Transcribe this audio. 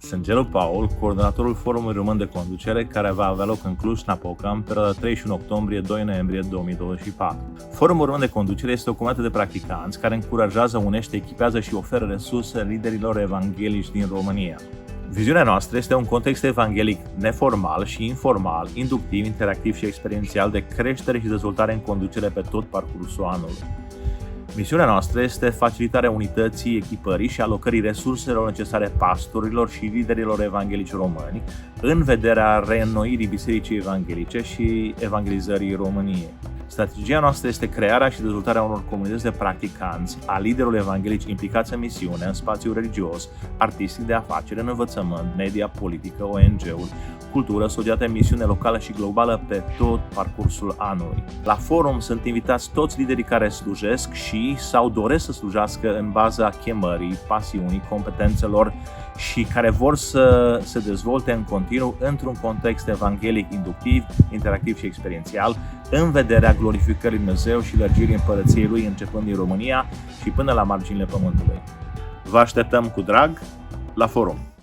Sunt Gelu Paul, coordonatorul Forumului Român de Conducere, care va avea loc în Cluj-Napoca în perioada 31 octombrie-2 noiembrie 2024. Forumul Român de Conducere este o comunitate de practicanți care încurajează, unește, echipează și oferă resurse liderilor evanghelici din România. Viziunea noastră este un context evanghelic neformal și informal, inductiv, interactiv și experiențial de creștere și dezvoltare în conducere pe tot parcursul anului. Misiunea noastră este facilitarea unității, echipării și alocării resurselor necesare pastorilor și liderilor evanghelici români în vederea reînnoirii Bisericii Evanghelice și evangelizării României. Strategia noastră este crearea și dezvoltarea unor comunități de practicanți, a liderilor evanghelici implicați în misiune, în spațiu religios, artistic, de afaceri, în învățământ, media, politică, ONG-uri, cultură, societate, misiune locală și globală pe tot parcursul anului. La forum sunt invitați toți liderii care slujesc și sau doresc să slujească în baza chemării, pasiunii, competențelor și care vor să se dezvolte în continuu într-un context evanghelic inductiv, interactiv și experiențial, în vederea glorificării Lui Dumnezeu și lărgirii împărăției Lui începând din România și până la marginile pământului. Vă așteptăm cu drag la forum!